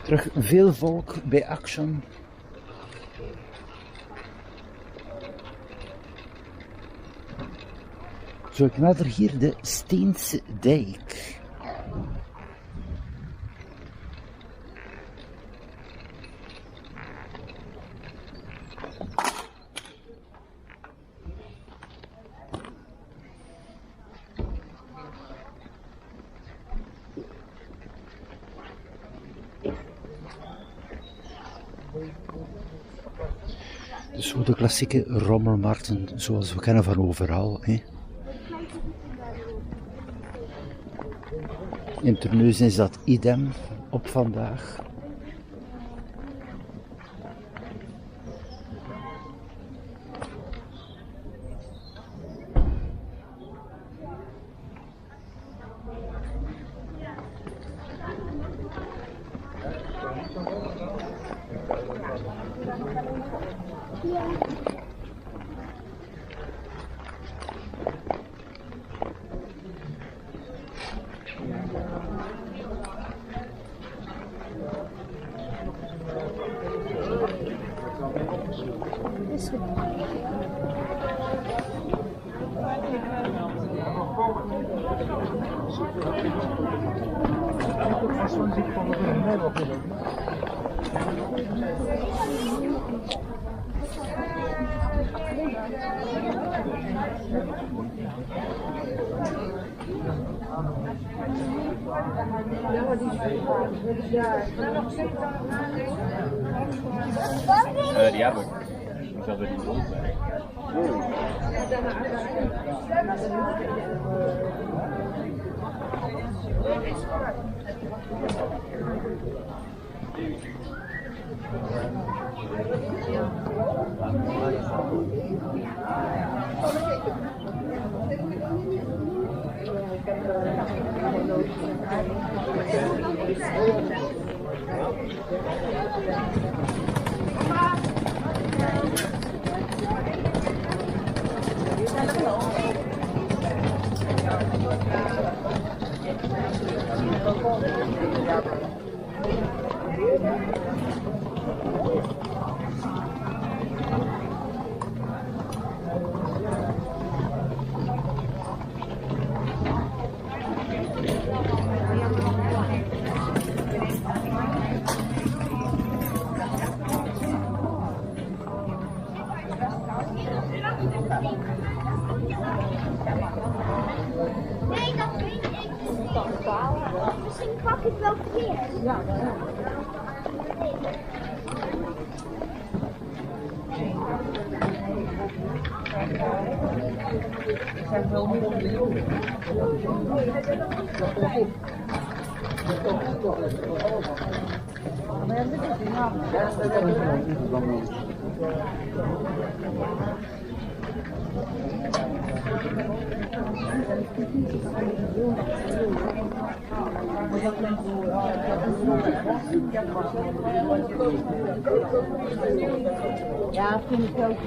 Terug veel volk bij Action. Zo, ik nader hier de Steense Dijk. Dus zo de klassieke rommelmarkten zoals we kennen van overal. Hè. In Terneuzen is dat idem op vandaag. Die heb ik. Ik zat er niet rond bij. Nee, dat weet ik. Misschien pak ik wel verkeerd. Ja, zijn wel meer dan de jongen. Maar dit is die naam. Ja, vind ik ook.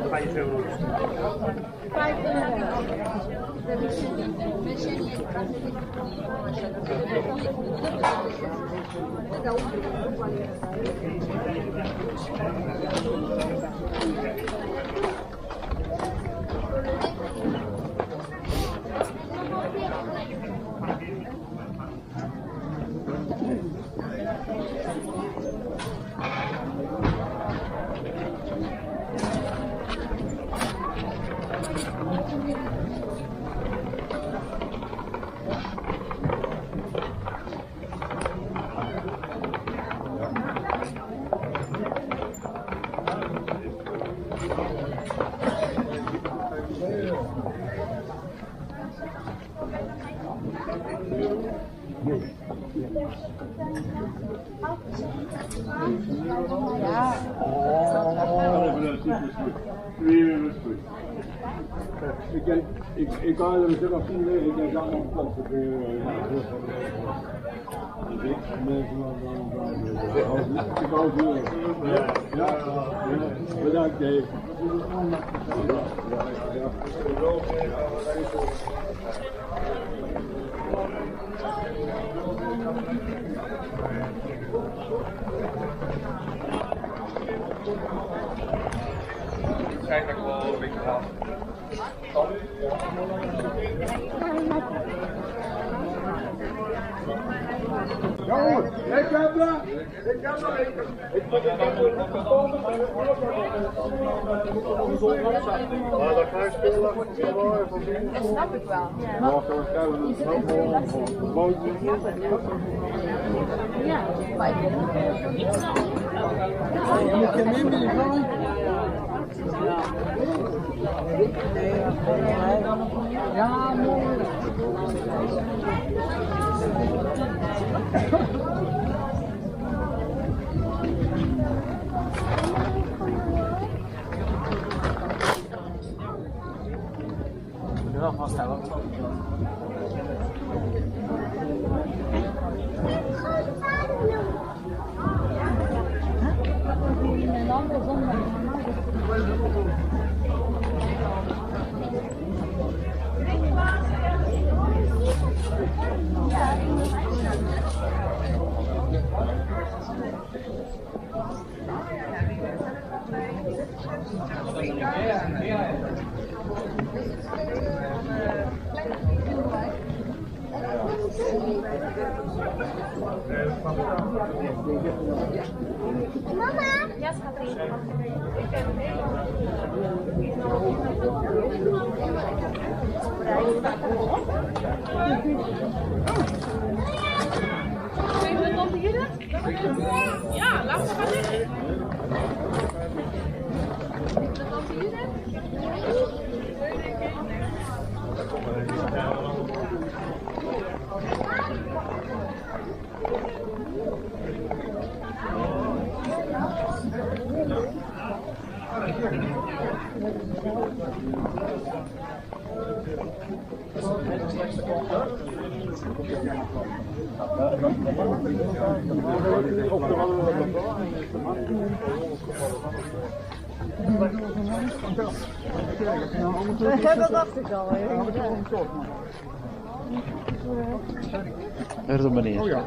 5 euro. Ik kan er een stuk of 10 liggen, ik denk dat nog kans op ik hou het ja, bedankt Dave. Eigenlijk wel een beetje laat. Jongens, ik heb er! Ik heb er! Ik moet het komen. Maar dat ga je spelen. Dat snap ik wel. Maar zoals kijken, dat is ook wel mooi. Ja, maar ik vind ja, mooi. Wel vasthouden. Een andere zondag. Mama! Ja, schatje. Kunnen we het nog beginnen? Ja, laten we gaan liggen. Zullen we dan beginnen? Dat dacht ik al. Pardon meneer. Oh ja.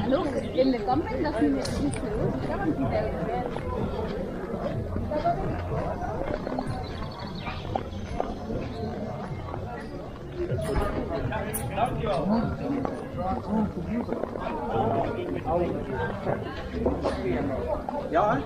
En ook in de camping, dat is niet zo goed. Ja, want die zijn er. Ja, hè?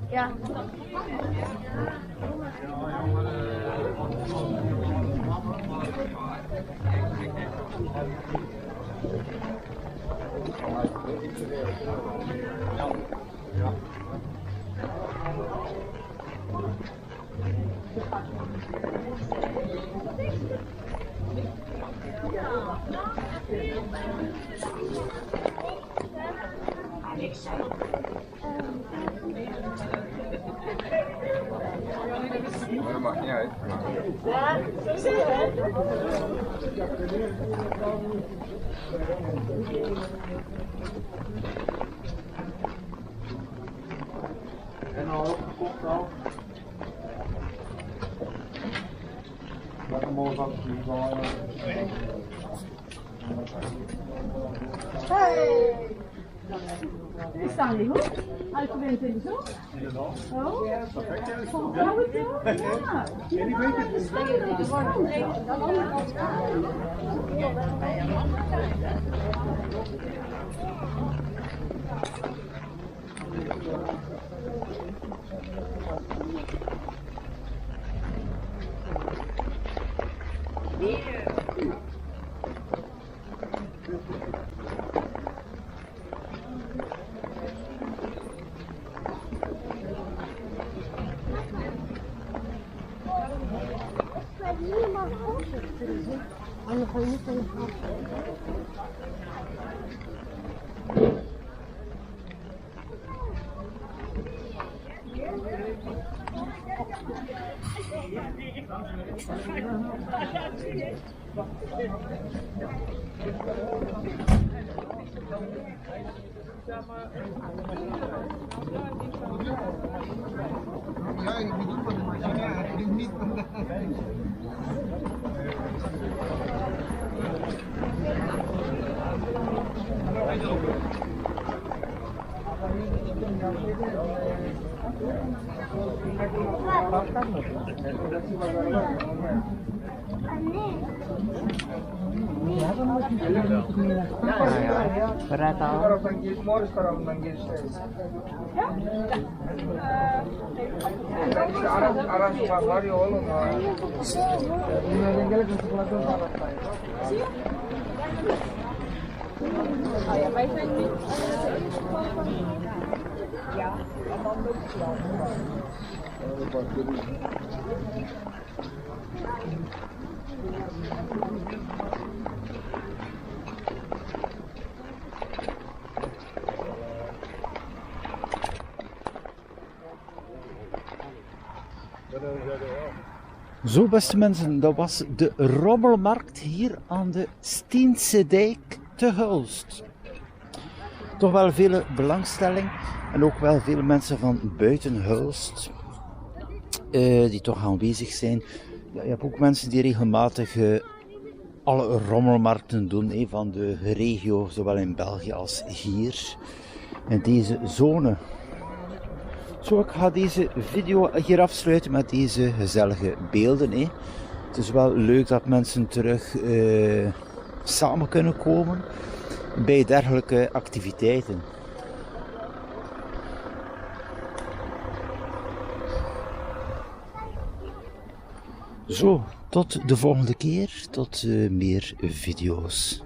Ja. Maar dat maakt niet uit. En al opgekocht al. Wat een mooi van Hey! Ik sta niet goed. Hij probeert in de zon. Oh? Van vrouwen toe? Ja. En die weet het. Ja, ik bedoel wat, maar ja, ik doe niet vandaag. Berat tahu. Sekarang panggil semua, sekarang panggil saya. Arah semua hari Allah. Ini tinggal ke sekolah tu salah saya. Zo, beste mensen, dat was de rommelmarkt hier aan de Stiense Dijk te Hulst. Toch wel veel belangstelling en ook wel veel mensen van buiten Hulst die toch aanwezig zijn. Ja, je hebt ook mensen die regelmatig alle rommelmarkten doen van de regio, zowel in België als hier in deze zone. Zo, ik ga deze video hier afsluiten met deze gezellige beelden. Het is wel leuk dat mensen terug samen kunnen komen bij dergelijke activiteiten. Zo, tot de volgende keer, tot meer video's.